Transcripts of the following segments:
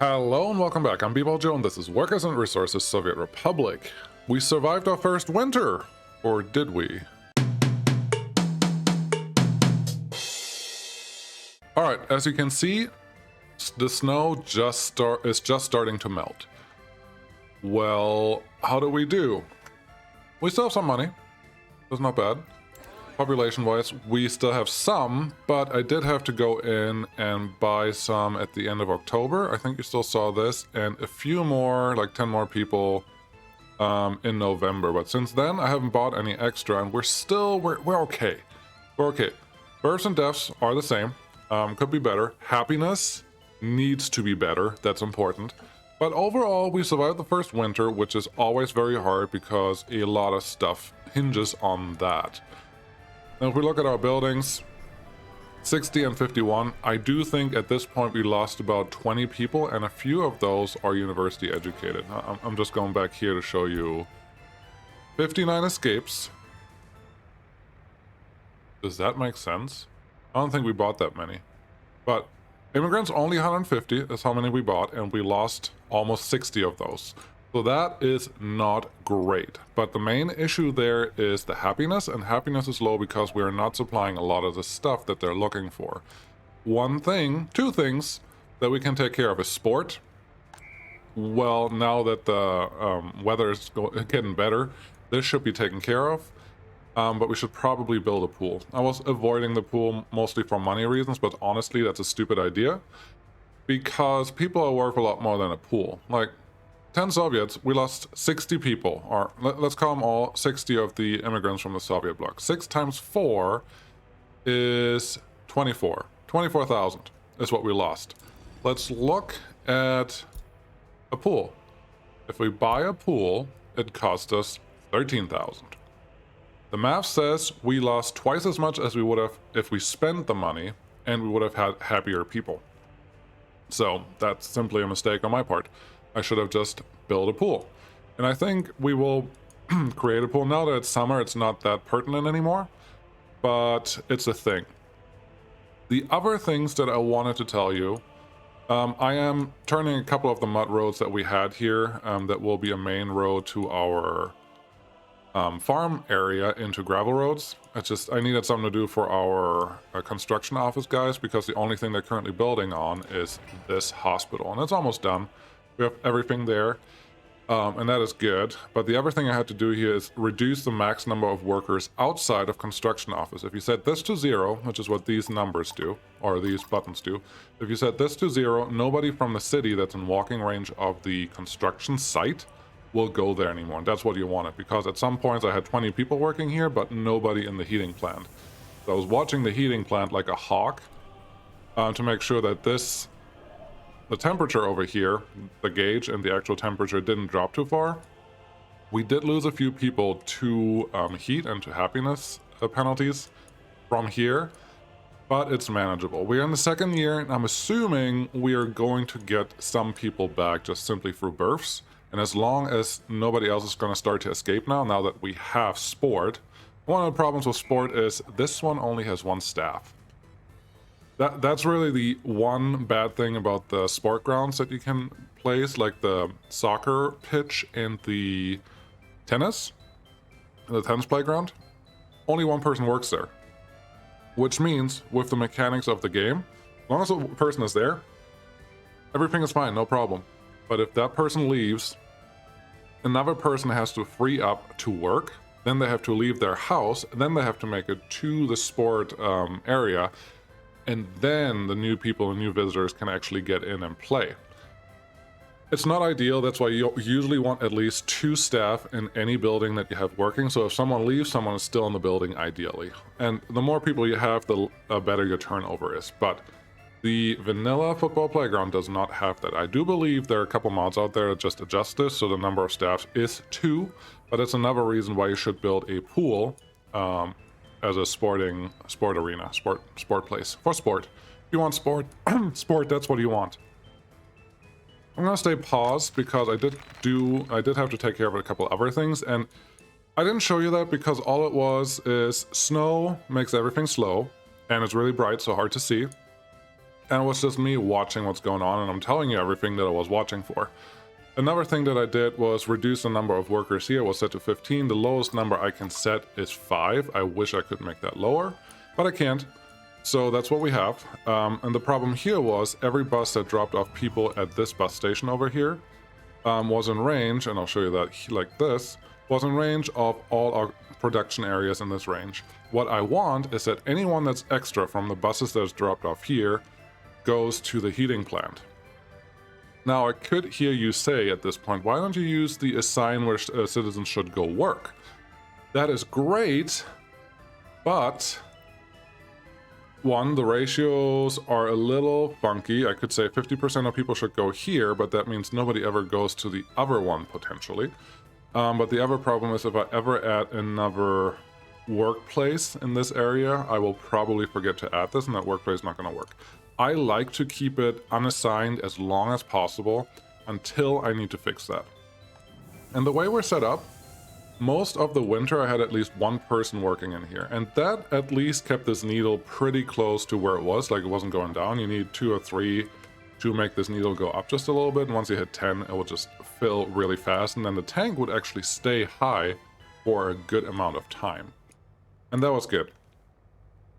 Hello and welcome back. I'm B-Ball Joe and this is Workers and Resources Soviet Republic. We survived our first winter, or did we? Alright, as you can see, the snow is just starting to melt. Well, how do we do? We still have some money. That's not bad. Population-wise, we still have some, but I did have to go in and buy some at the end of October. I think you still saw this, and a few more, like 10 more people in November. But since then, I haven't bought any extra, and we're okay. We're okay. Births and deaths are the same. Could be better. Happiness needs to be better. That's important. But overall, we survived the first winter, which is always very hard because a lot of stuff hinges on that. Now, if we look at our buildings, 60 and 51, I do think at this point we lost about 20 people, and a few of those are university educated. I'm just going back here to show you 59 escapes. Does that make sense? I don't think we bought that many. But immigrants, only 150 is how many we bought, and we lost almost 60 of those. So that is not great. But the main issue there is the happiness, and happiness is low because we are not supplying a lot of the stuff that they're looking for. Two things that we can take care of is sport. Well, now that the weather is getting better, this should be taken care of. But we should probably build a pool. I was avoiding the pool mostly for money reasons, but honestly, that's a stupid idea. Because people are worth a lot more than a pool. Like, 10 Soviets, we lost 60 people, or let's call them all 60 of the immigrants from the Soviet bloc. 6 times 4 is 24. 24,000 is what we lost. Let's look at a pool. If we buy a pool, it cost us 13,000. The math says we lost twice as much as we would have if we spent the money, and we would have had happier people. So that's simply a mistake on my part. I should have just built a pool. And I think we will create a pool. Now that it's summer, it's not that pertinent anymore, but it's a thing. The other things that I wanted to tell you, I am turning a couple of the mud roads that we had here that will be a main road to our farm area into gravel roads. I needed something to do for our construction office guys, because the only thing they're currently building on is this hospital, and it's almost done. We have everything there, and that is good. But the other thing I had to do here is reduce the max number of workers outside of construction office. If you set this to 0, which is what these numbers do, or these buttons do, if you set this to 0, nobody from the city that's in walking range of the construction site will go there anymore. And that's what you wanted, because at some points I had 20 people working here, but nobody in the heating plant. So I was watching the heating plant like a hawk to make sure that the temperature over here, the gauge and the actual temperature didn't drop too far. We did lose a few people to heat and to happiness penalties from here, but it's manageable. We're in the second year, and I'm assuming we are going to get some people back just simply through births. And as long as nobody else is going to start to escape now that we have sport. One of the problems with sport is this one only has 1 staff. That's really the one bad thing about the sport grounds that you can place, like the soccer pitch and the tennis playground. Only one person works there, which means with the mechanics of the game, as long as the person is there, everything is fine, no problem. But if that person leaves, another person has to free up to work, then they have to leave their house, then they have to make it to the sport area, and then the new people and new visitors can actually get in and play. It's not ideal. That's why you usually want at least 2 staff in any building that you have working. So if someone leaves, someone is still in the building ideally. And the more people you have, the better your turnover is. But the vanilla football playground does not have that. I do believe there are a couple mods out there that just adjust this, so the number of staff is 2, but it's another reason why you should build a pool as a sport arena, sport place for sport. If you want sport, sport, that's what you want. I'm gonna stay paused because I did have to take care of a couple other things, and I didn't show you that because all it was is snow makes everything slow, and it's really bright, so hard to see. And it was just me watching what's going on, and I'm telling you everything that I was watching for. Another thing that I did was reduce the number of workers here. It was set to 15. The lowest number I can set is 5. I wish I could make that lower, but I can't. So that's what we have. And the problem here was every bus that dropped off people at this bus station over here was in range, and I'll show you that like this, was in range of all our production areas in this range. What I want is that anyone that's extra from the buses that's dropped off here goes to the heating plant. Now, I could hear you say at this point, why don't you use the assign where citizens should go work? That is great, but one, the ratios are a little funky. I could say 50% of people should go here, but that means nobody ever goes to the other one potentially. But the other problem is if I ever add another workplace in this area, I will probably forget to add this, and that workplace is not going to work. I like to keep it unassigned as long as possible until I need to fix that. And the way we're set up, most of the winter I had at least one person working in here, and that at least kept this needle pretty close to where it was, like it wasn't going down. You need 2 or 3 to make this needle go up just a little bit, and once you hit 10, it will just fill really fast, and then the tank would actually stay high for a good amount of time. And that was good.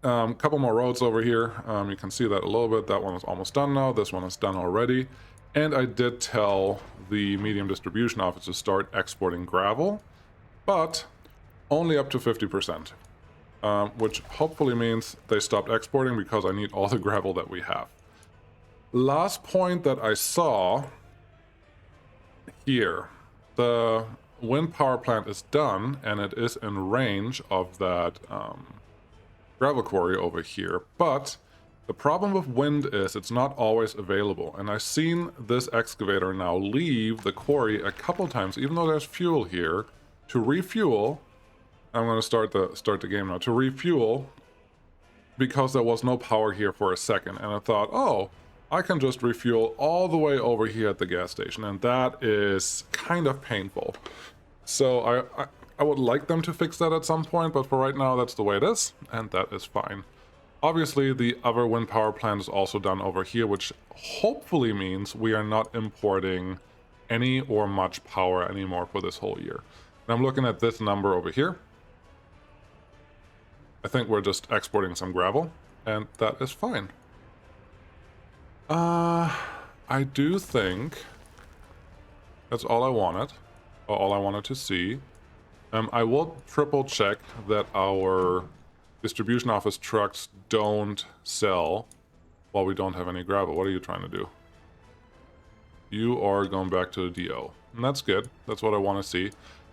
Couple more roads over here. You can see that a little bit. That one is almost done now. This one is done already. And I did tell the medium distribution office to start exporting gravel, but only up to 50%, which hopefully means they stopped exporting because I need all the gravel that we have. Last point that I saw here, the wind power plant is done and it is in range of that gravel quarry over here, but the problem with wind is it's not always available, and I've seen this excavator now leave the quarry a couple times, even though there's fuel here, to refuel. I'm going to start the game now, to refuel, because there was no power here for a second, and I thought, oh, I can just refuel all the way over here at the gas station, and that is kind of painful. So I would like them to fix that at some point, but for right now, that's the way it is, and that is fine. Obviously, the other wind power plant is also done over here, which hopefully means we are not importing any or much power anymore for this whole year. And I'm looking at this number over here. I think we're just exporting some gravel, and that is fine. I do think that's all I wanted, or all I wanted to see. I will triple check that our distribution office trucks don't sell while we don't have any gravel. What are you trying to do? You are going back to the DO. And that's good. That's what I want to see.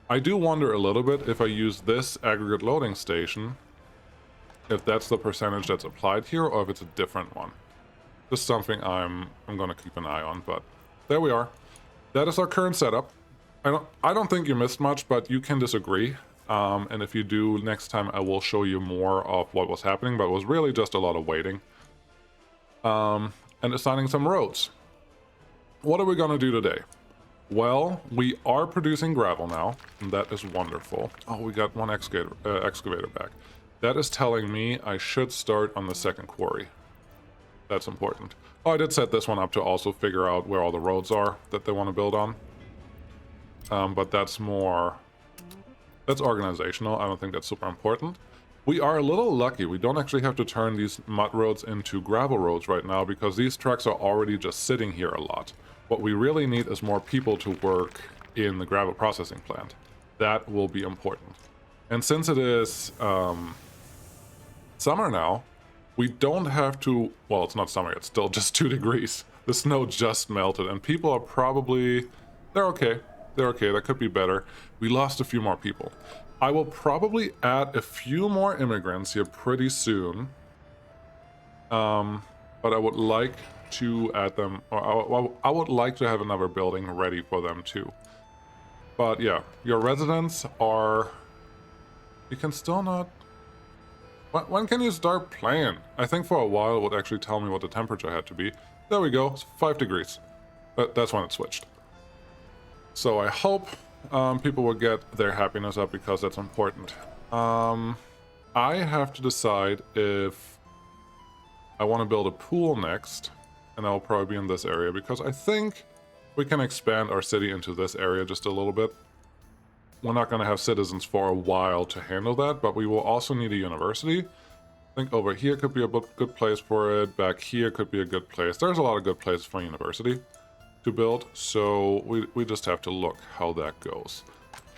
I do wonder a little bit if I use this aggregate loading station, if that's the percentage that's applied here or if it's a different one. Just something I'm going to keep an eye on, but there we are. That is our current setup. I don't think you missed much, but you can disagree. And if you do, next time I will show you more of what was happening, but it was really just a lot of waiting. And assigning some roads. What are we going to do today? Well, we are producing gravel now, and that is wonderful. Oh, we got one excavator back. That is telling me I should start on the second quarry. That's important. Oh, I did set this one up to also figure out where all the roads are that they want to build on. But that's organizational. I don't think that's super important. We are a little lucky. We don't actually have to turn these mud roads into gravel roads right now because these trucks are already just sitting here a lot. What we really need is more people to work in the gravel processing plant. That will be important. And since it is summer now, we don't have to, well, it's not summer, it's still just 2 degrees. The snow just melted and people are probably, they're okay. They're okay, that could be better. We lost a few more people. I will probably add a few more immigrants here pretty soon. But I would like to add them, or I would like to have another building ready for them too. But yeah, your residents are, you can still not, when can you start playing? I think for a while it would actually tell me what the temperature had to be. There we go, it's 5 degrees. That's when it switched. So I hope people will get their happiness up because that's important. I have to decide if I want to build a pool next, and that will probably be in this area, because I think we can expand our city into this area just a little bit. We're not going to have citizens for a while to handle that, but we will also need a university. I think over here could be a good place for it. Back here could be a good place. There's a lot of good places for a university to build, so we just have to look how that goes.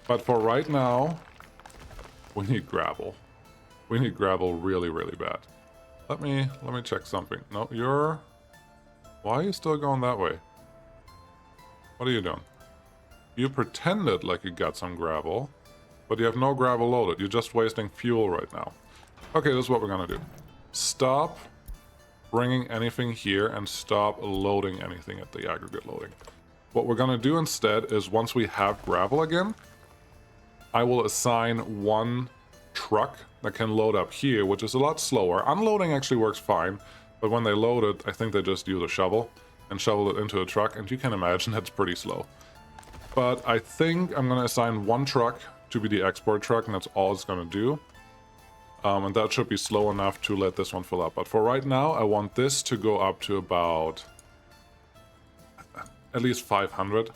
But for right now, we need gravel. We need gravel really, really bad. Let me check something. No, you're... Why are you still going that way? What are you doing? You pretended like you got some gravel, but you have no gravel loaded. You're just wasting fuel right now. Okay, this is what we're gonna do. Stop bringing anything here and stop loading anything at the aggregate loading. What we're gonna do instead is, once we have gravel again, I will assign one truck that can load up here, which is a lot slower. Unloading actually works fine, but when they load it, I think they just use a shovel and shovel it into a truck, and you can imagine that's pretty slow. But I think I'm gonna assign one truck to be the export truck, and that's all it's gonna do. And that should be slow enough to let this one fill up. But for right now, I want this to go up to about at least 500.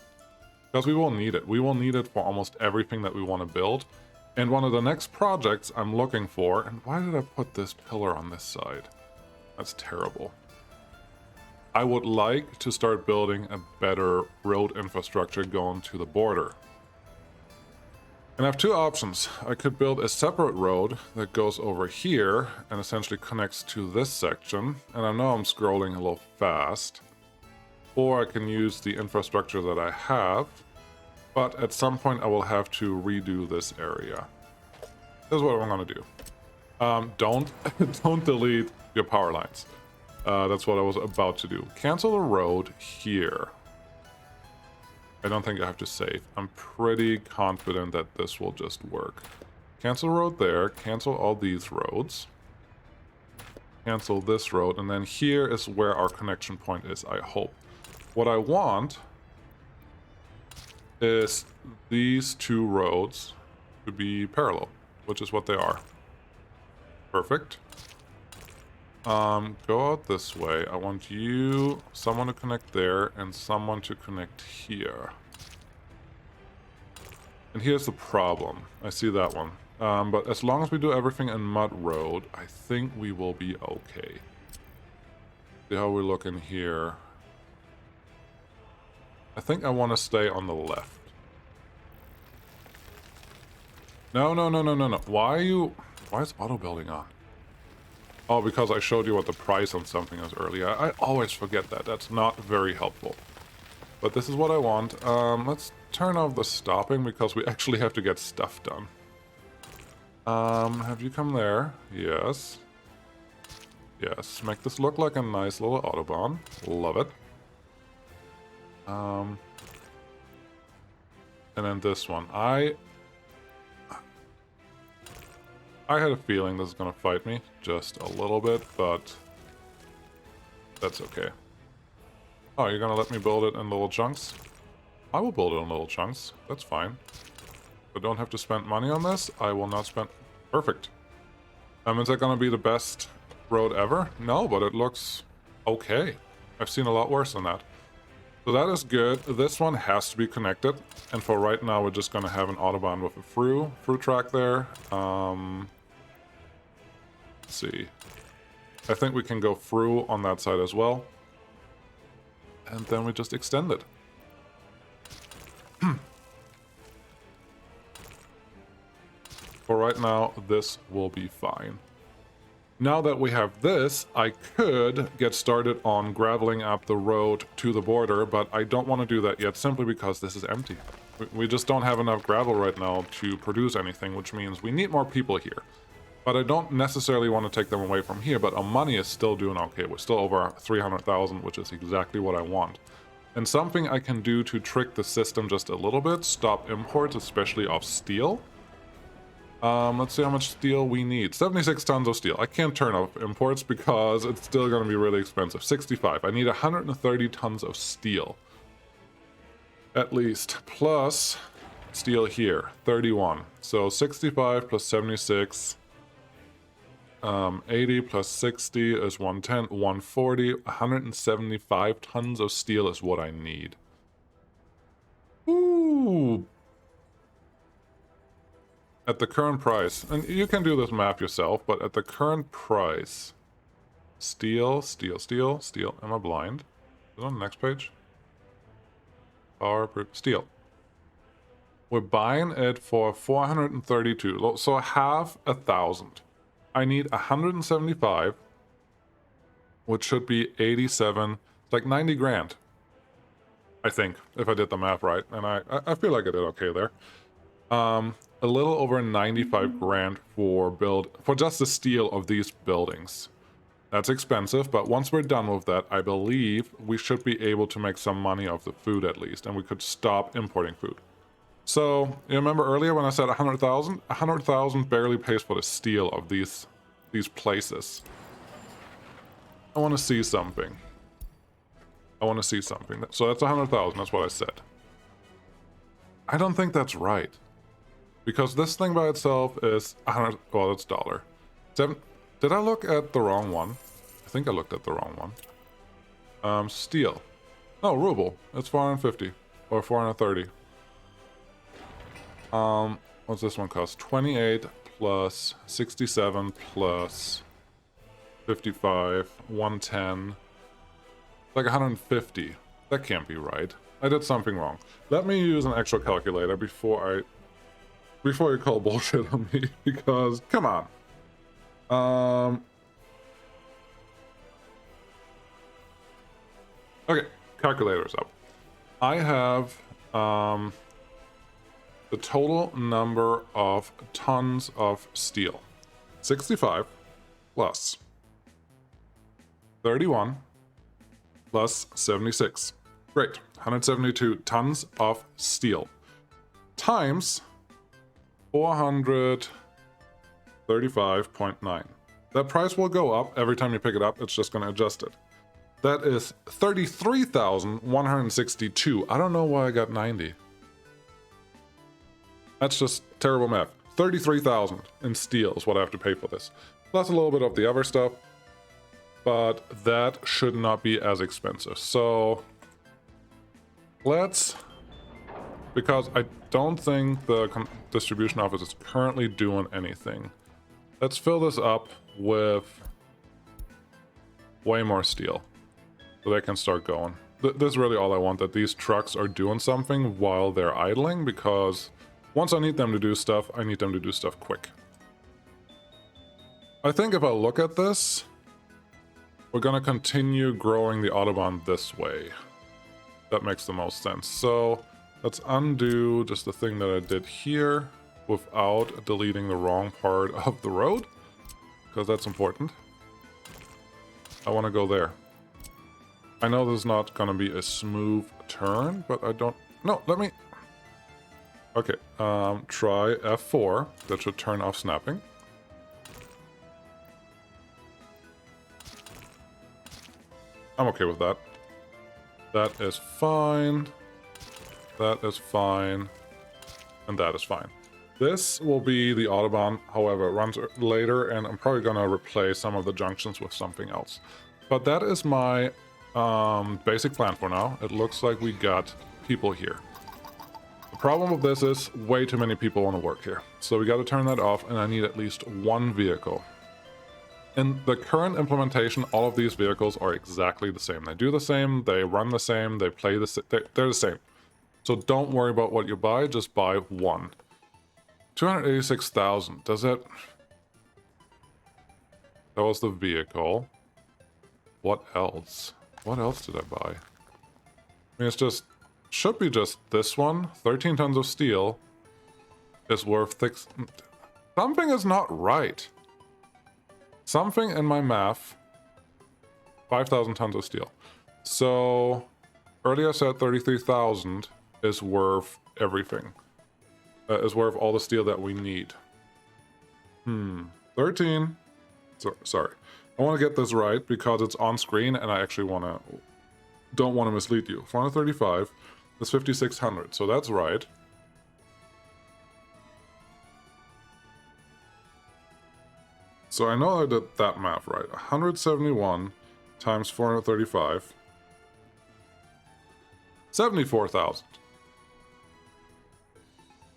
Because we will need it. We will need it for almost everything that we want to build. And one of the next projects I'm looking for... And why did I put this pillar on this side? That's terrible. I would like to start building a better road infrastructure going to the border. And I have two options. I could build a separate road that goes over here and essentially connects to this section. And I know I'm scrolling a little fast. Or I can use the infrastructure that I have. But at some point I will have to redo this area. This is what I'm going to do. Don't delete your power lines. That's what I was about to do. Cancel the road here. I don't think I have to save. I'm pretty confident that this will just work. Cancel road there. Cancel all these roads. Cancel this road. And then here is where our connection point is, I hope. What I want is these two roads to be parallel, which is what they are. Perfect. Go out this way. I want you, someone to connect there, and someone to connect here. And here's the problem. I see that one. But as long as we do everything in mud road, I think we will be okay. See how we're looking here. I think I want to stay on the left. No. Why is auto building on? Oh, because I showed you what the price on something is earlier. I always forget that. That's not very helpful. But this is what I want. Let's turn off the stopping because we actually have to get stuff done. Have you come there? Yes. Yes, make this look like a nice little Autobahn. Love it. And then this one. I had a feeling this is gonna fight me just a little bit, but that's okay. Oh, you're gonna let me build it in little chunks? I will build it in little chunks. That's fine. I don't have to spend money on this. I will not spend... Perfect. Is that gonna be the best road ever? No, but it looks okay. I've seen a lot worse than that. So that is good. This one has to be connected. And for right now, we're just gonna have an Autobahn with a through track there. Let's see. I think we can go through on that side as well. And then we just extend it. For right now, this will be fine. Now that we have this, I could get started on graveling up the road to the border, but I don't want to do that yet simply because this is empty. We just don't have enough gravel right now to produce anything, which means we need more people here. But I don't necessarily want to take them away from here, but our money is still doing okay. We're still over 300,000, which is exactly what I want. And something I can do to trick the system just a little bit, stop imports, especially of steel. Let's see how much steel we need. 76 tons of steel. I can't turn off imports because it's still going to be really expensive. 65. I need 130 tons of steel. At least. Plus steel here. 31. So 65 plus 76. 80 plus 60 is 110, 140, 175 tons of steel is what I need. Ooh. At the current price, and you can do this math yourself, but at the current price, steel, steel, steel, steel. Am I blind? Is it on the next page? Power per steel. We're buying it for 432, so half 1,000. I need 175, which should be 87. It's like 90 grand, I think, if I did the math right, and I feel like I did okay there. A little over 95 grand for just the steel of these buildings. That's expensive, but once we're done with that, I believe we should be able to make some money off the food at least, and we could stop importing food. So, you remember earlier when I said 100,000? 100,000 barely pays for the steel of these places. I want to see something. I want to see something. So that's 100,000, that's what I said. I don't think that's right. Because this thing by itself is 100, well, it's dollar. Did I look at the wrong one? I think I looked at the wrong one. Steel. Oh, ruble. It's 450 or 430. What's this one cost? 28 plus 67 plus 55, 110. Like 150. That can't be right. I did something wrong. Let me use an actual calculator before you call bullshit on me, because come on. Okay, calculator's up. I have the total number of tons of steel. 65 plus 31 plus 76. Great. 172 tons of steel times 435.9. That price will go up every time you pick it up. It's just going to adjust it. That is 33,162. I don't know why I got 90. That's just terrible math. 33,000 in steel is what I have to pay for this. Plus a little bit of the other stuff. But that should not be as expensive. So let's... Because I don't think the distribution office is currently doing anything. Let's fill this up with way more steel. So they can start going. This is really all I want, that these trucks are doing something while they're idling, because once I need them to do stuff, I need them to do stuff quick. I think if I look at this, we're gonna continue growing the Autobahn this way. That makes the most sense. So let's undo just the thing that I did here without deleting the wrong part of the road, because that's important. I want to go there. I know this is not going to be a smooth turn, but I don't... No, let me... Okay, try F4. That should turn off snapping. I'm okay with that. That is fine. That is fine. And that is fine. This will be the Autobahn, however, it runs later, and I'm probably going to replace some of the junctions with something else. But that is my basic plan for now. It looks like we got people here. The problem with this is way too many people want to work here. So we got to turn that off, and I need at least one vehicle. In the current implementation, all of these vehicles are exactly the same. They do the same, they run the same, they play the same, they're the same. So don't worry about what you buy, just buy one. 286,000, does it? That was the vehicle. What else? What else did I buy? I mean, it's just, should be just this one. 13 tons of steel is worth something is not right. Something in my math. 5,000 tons of steel. So, earlier I said 33,000 is worth everything. Is worth all the steel that we need. 13. Sorry. I want to get this right because it's on screen and I actually don't want to mislead you. 435 is 5,600, so that's right. So I know I did that math right. 171 times 435. 74,000.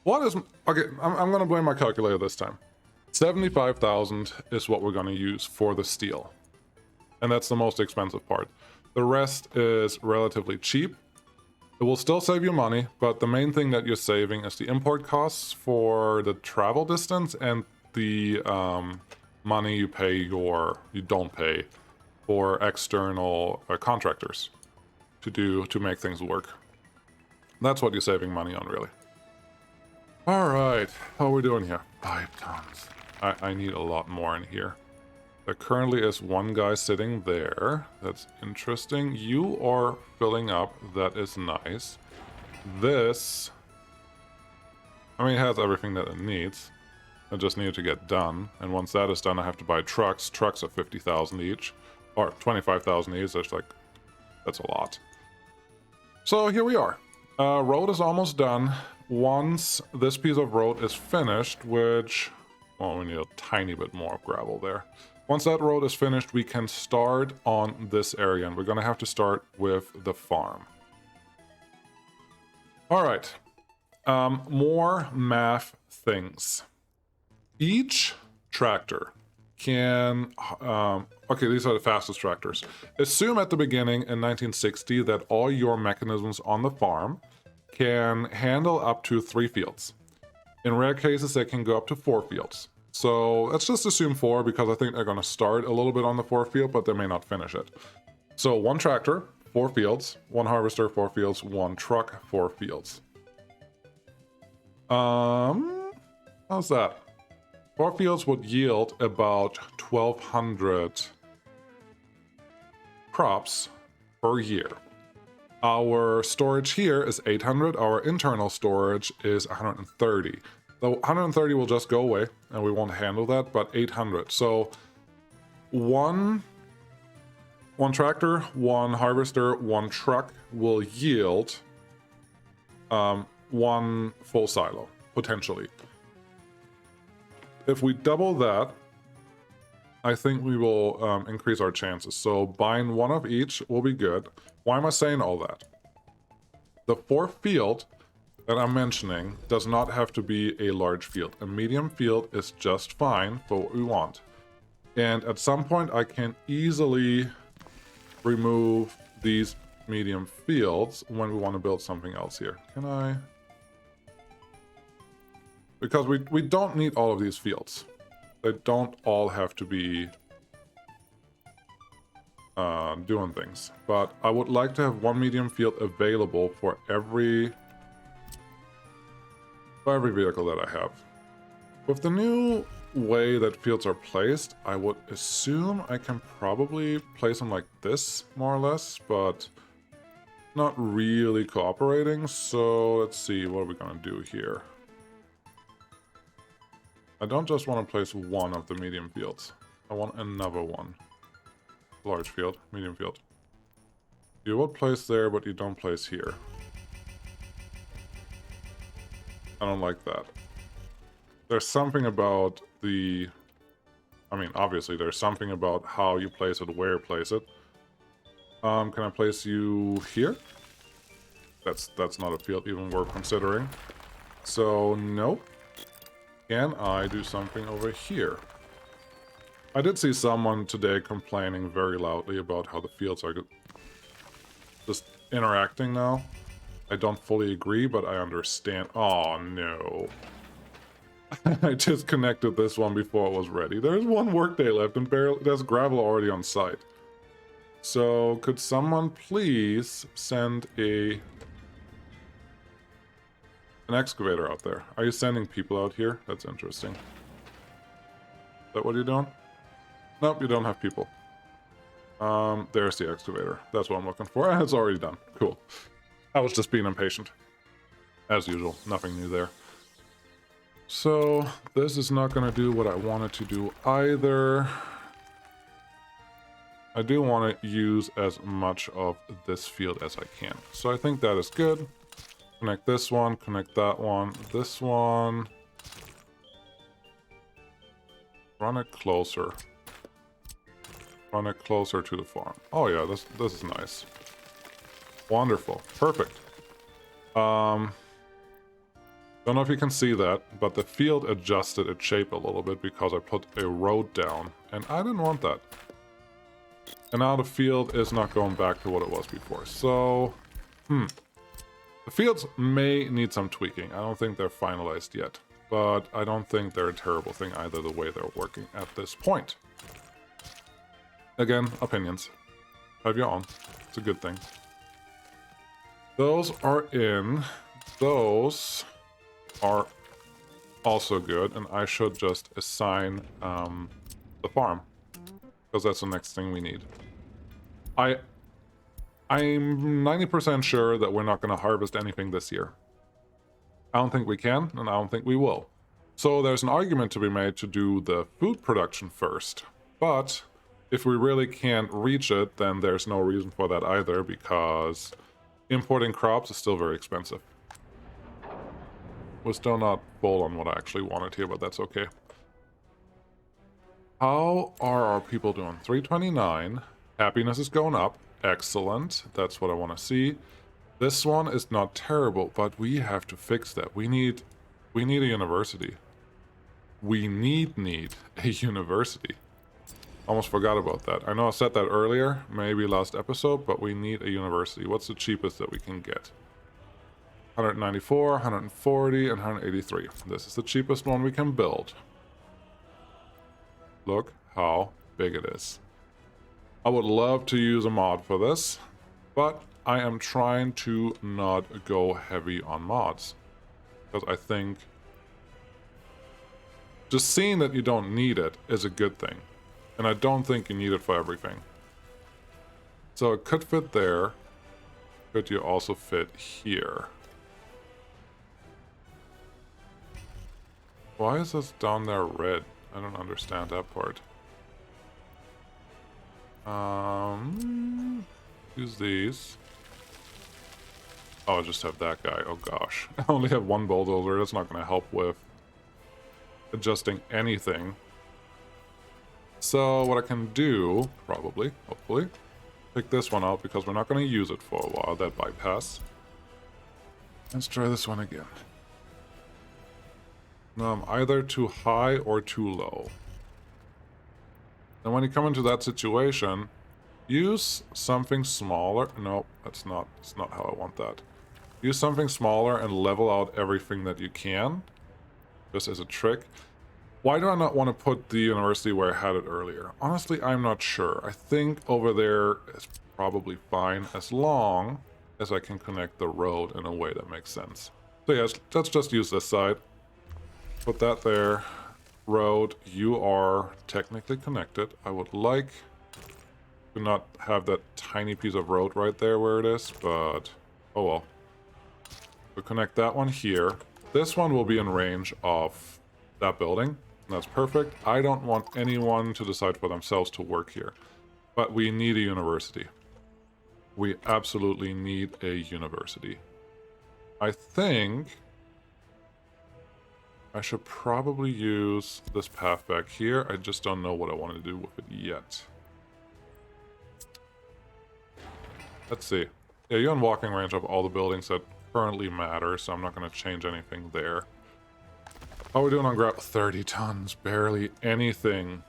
What is... Okay, I'm going to blame my calculator this time. 75,000 is what we're going to use for the steel. And that's the most expensive part. The rest is relatively cheap. It will still save you money, but the main thing that you're saving is the import costs for the travel distance and the money you don't pay for external contractors to make things work. That's what you're saving money on, really. All right, how are we doing here? 5 tons. I need a lot more in here. There currently is one guy sitting there. That's interesting. You are filling up. That is nice. This, I mean, it has everything that it needs. I just need it to get done. And once that is done, I have to buy trucks. Trucks are 50,000 each. Or 25,000 each. That's a lot. So here we are. Road is almost done. Once this piece of road is finished, which... well, we need a tiny bit more of gravel there. Once that road is finished, we can start on this area, and we're going to have to start with the farm. All right. More math things. Each tractor can... okay, these are the fastest tractors. Assume at the beginning in 1960 that all your mechanisms on the farm can handle up to 3 fields. In rare cases, they can go up to 4 fields. So let's just assume 4 because I think they're going to start a little bit on the 4th field, but they may not finish it. So 1 tractor, 4 fields, 1 harvester, 4 fields, 1 truck, 4 fields. How's that? 4 fields would yield about 1,200 crops per year. Our storage here is 800. Our internal storage is 130. The 130 will just go away, and we won't handle that, but 800. So one tractor, 1 harvester, 1 truck will yield 1 full silo, potentially. If we double that, I think we will increase our chances. So buying 1 of each will be good. Why am I saying all that? The 4th field that I'm mentioning does not have to be a large field. A medium field is just fine for what we want. And at some point I can easily remove these medium fields when we want to build something else here. Can I? Because we don't need all of these fields. They don't all have to be doing things. But I would like to have 1 medium field available for every vehicle that I have. With the new way that fields are placed, I would assume I can probably place them like this, more or less, but not really cooperating. So let's see, what are we gonna do here? I don't just want to place 1 of the medium fields. I want another one. Large field, medium field. You would place there, but you don't place here. I don't like that. There's something about the... I mean, obviously, there's something about how you place it, where you place it. Can I place you here? That's not a field even worth considering. So, nope. Can I do something over here? I did see someone today complaining very loudly about how the fields are just interacting now. I don't fully agree, but I understand. Oh, no. I just connected this one before it was ready. There's 1 workday left and there's gravel already on site. So, could someone please send an excavator out there? Are you sending people out here? That's interesting. Is that what you're doing? Nope, you don't have people. There's the excavator. That's what I'm looking for. It's already done. Cool. I was just being impatient. As usual, nothing new there. So, this is not going to do what I wanted to do either. I do want to use as much of this field as I can. So I think that is good. Connect this one, connect that one, this one. Run it closer. Run it closer to the farm. Oh yeah, this is nice. Wonderful. Perfect. Don't know if you can see that, but the field adjusted its shape a little bit because I put a road down, and I didn't want that. And now the field is not going back to what it was before. So, the fields may need some tweaking. I don't think they're finalized yet, but I don't think they're a terrible thing either the way they're working at this point. Again, opinions. Have your own. It's a good thing. Those are in. Those are also good, and I should just assign the farm, because that's the next thing we need. I'm 90% sure that we're not going to harvest anything this year. I don't think we can, and I don't think we will. So there's an argument to be made to do the food production first, but if we really can't reach it, then there's no reason for that either, because importing crops is still very expensive. We're still not full on what I actually wanted here, but that's okay. How are our people doing? 329. Happiness is going up. Excellent. That's what I want to see. This one is not terrible, but we have to fix that. We need a university. We need a university. Almost forgot about that. I know I said that earlier, maybe last episode, but we need a university. What's the cheapest that we can get? 194, 140, and 183. This is the cheapest one we can build. Look how big it is. I would love to use a mod for this, but I am trying to not go heavy on mods, because I think just seeing that you don't need it is a good thing, and I don't think you need it for everything. So it could fit there. Could you also fit here? Why is this down there red? I don't understand that part. Use these. Oh, I'll just have that guy. Oh gosh. I only have one bulldozer. That's not going to help with adjusting anything. So what I can do, probably, hopefully, pick this one out because we're not going to use it for a while, that bypass. Let's try this one again. Now I'm either too high or too low. And when you come into that situation, use something smaller. No, that's not how I want that. Use something smaller and level out everything that you can. Just as a trick. Why do I not want to put the university where I had it earlier? Honestly, I'm not sure. I think over there is probably fine as long as I can connect the road in a way that makes sense. So yes, let's just use this side. Put that there. Road, you are technically connected. I would like to not have that tiny piece of road right there where it is, but oh well. We'll connect that one here. This one will be in range of that building. That's perfect. I don't want anyone to decide for themselves to work here, but we need a university. We absolutely need a university. I think I should probably use this path back here. I just don't know what I want to do with it yet. Let's see. Yeah, you're in walking range of all the buildings that currently matter, so I'm not going to change anything there. How are we doing on grab? 30 tons. Barely anything.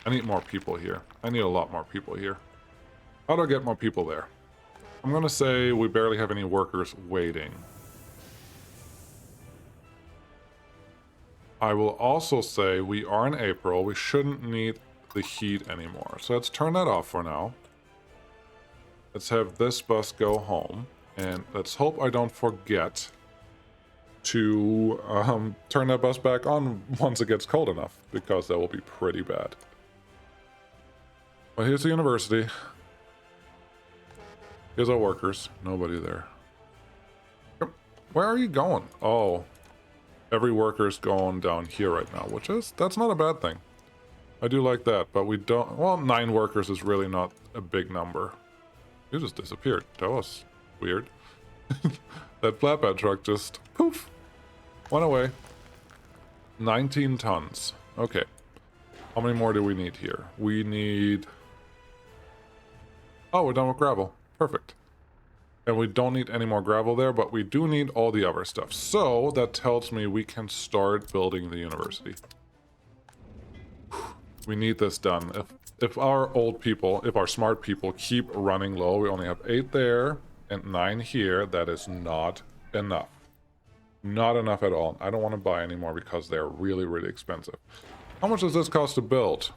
I need more people here. I need a lot more people here. How do I get more people there? I'm going to say we barely have any workers waiting. I will also say we are in April. We shouldn't need the heat anymore. So let's turn that off for now. Let's have this bus go home. And let's hope I don't forget to turn that bus back on once it gets cold enough, because that will be pretty bad. Well, here's the university. Here's our workers. Nobody there. Where are you going? Oh, every worker's going down here right now, that's not a bad thing. I do like that, but we don't... Well, 9 workers is really not a big number. You just disappeared. That was weird. That flatbed truck just, poof, went away. 19 tons. Okay. How many more do we need here? We need... Oh, we're done with gravel. Perfect. And we don't need any more gravel there, but we do need all the other stuff. So that tells me we can start building the university. We need this done. If our old people, if our smart people keep running low, we only have 8 there and 9 here. That is not enough. Not enough at all. I don't want to buy anymore because they're really, really expensive. How much does this cost to build?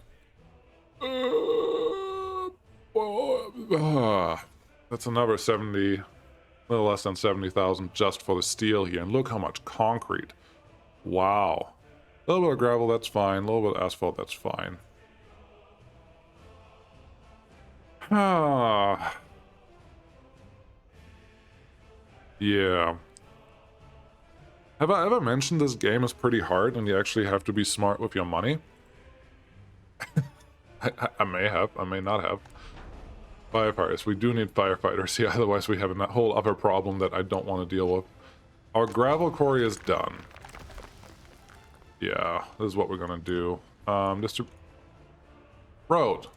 That's another 70, a little less than 70,000 just for the steel here. And look how much concrete. Wow. A little bit of gravel, that's fine. A little bit of asphalt, that's fine. Yeah. Have I ever mentioned this game is pretty hard and you actually have to be smart with your money? I may have, I may not have. Firefighters, we do need firefighters here, otherwise we have a whole other problem that I don't want to deal with. Our gravel quarry is done. Yeah, this is what we're gonna do. Road.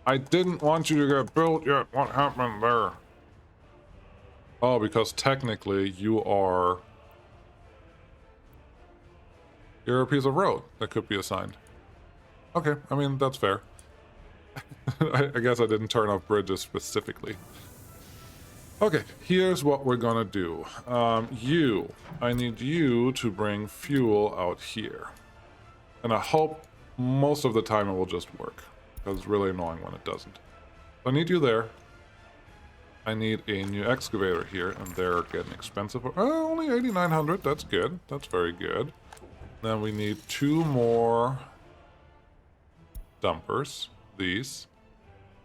I didn't want you to get built yet. What happened there? Oh, because technically you're a piece of road that could be assigned. Okay, I mean, that's fair. I guess I didn't turn off bridges specifically. Okay, here's what we're gonna do. I need you to bring fuel out here. And I hope most of the time it will just work, because it's really annoying when it doesn't. I need you there. I need a new excavator here, and they're getting expensive. Only 8,900, that's good. That's very good. Then we need 2 more dumpers. These.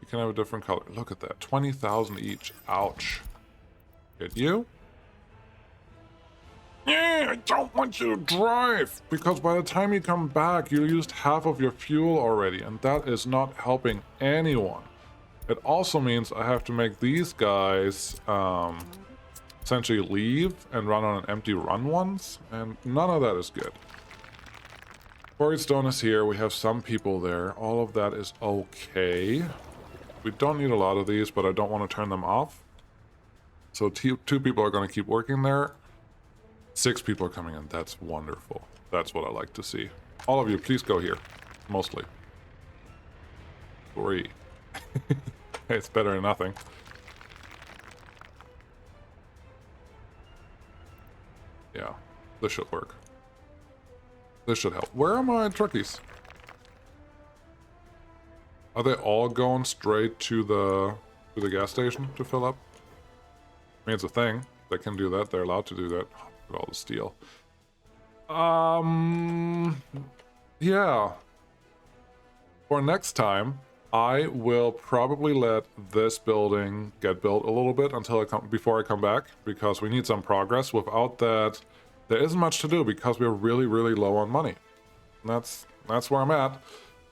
You can have a different color. Look at that. 20,000 each. Ouch. Get you? Yeah, I don't want you to drive! Because by the time you come back, you used half of your fuel already, and that is not helping anyone. It also means I have to make these guys essentially leave and run on an empty run once, and none of that is good. Quarried stone is here. We have some people there. All of that is okay. We don't need a lot of these, but I don't want to turn them off. So 2 people are going to keep working there. 6 people are coming in. That's wonderful. That's what I like to see. All of you, please go here. Mostly. 3. It's better than nothing. Yeah, this should work. This should help. Where are my truckies? Are they all going straight to the gas station to fill up? I mean, it's a thing. They can do that. They're allowed to do that. Oh, look at all the steel. Yeah. For next time, I will probably let this building get built a little bit until before I come back, because we need some progress. Without that, there isn't much to do because we're really, really low on money. And that's where I'm at.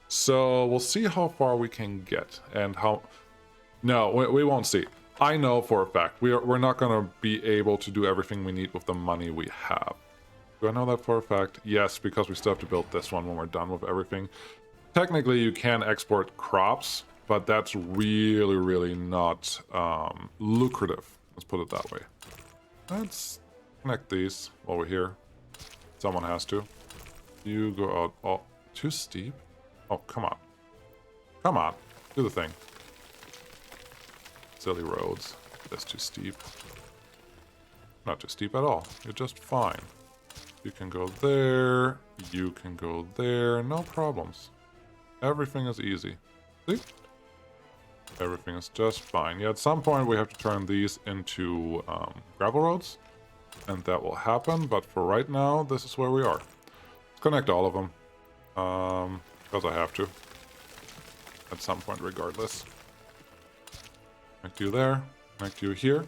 So we'll see how far we can get and how... No, we won't see. I know for a fact we're not going to be able to do everything we need with the money we have. Do I know that for a fact? Yes, because we still have to build this one when we're done with everything. Technically, you can export crops, but that's really, really not lucrative. Let's put it that way. Let's connect these while we're here. Someone has to. You go out. Oh, too steep? Oh, come on. Come on. Do the thing. Silly roads. That's too steep. Not too steep at all. You're just fine. You can go there. You can go there. No problems. Everything is easy. See? Everything is just fine. Yeah, at some point we have to turn these into gravel roads. And that will happen. But for right now, this is where we are. Let's connect all of them. Because I have to. At some point, regardless. Connect you there. Connect you here.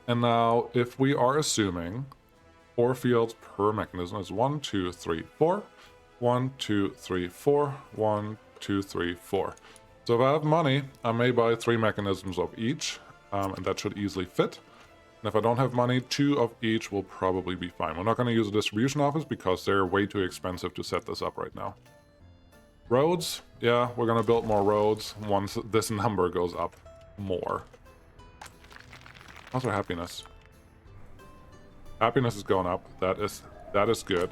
And now, if we are assuming 4 fields per mechanism is 1, 2, 3, 4. 1, 2, 3, 4. 1, 2, 3, 4. So if I have money, I may buy 3 mechanisms of each, and that should easily fit. And if I don't have money, 2 of each will probably be fine. We're not going to use a distribution office because they're way too expensive to set this up right now. Roads, yeah, we're going to build more roads once this number goes up more. How's our happiness? Happiness is going up. That is good.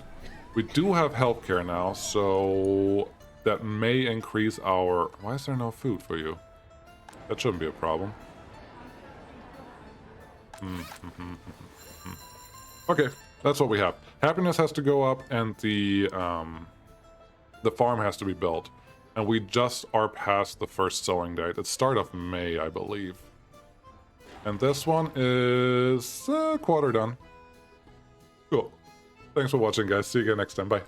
We do have healthcare now, so that may increase our... Why is there no food for you? That shouldn't be a problem. Okay, that's what we have. Happiness has to go up, and the farm has to be built. And we just are past the first sowing date. It's start of May, I believe. And this one is quarter done. Cool. Thanks for watching, guys. See you again next time. Bye.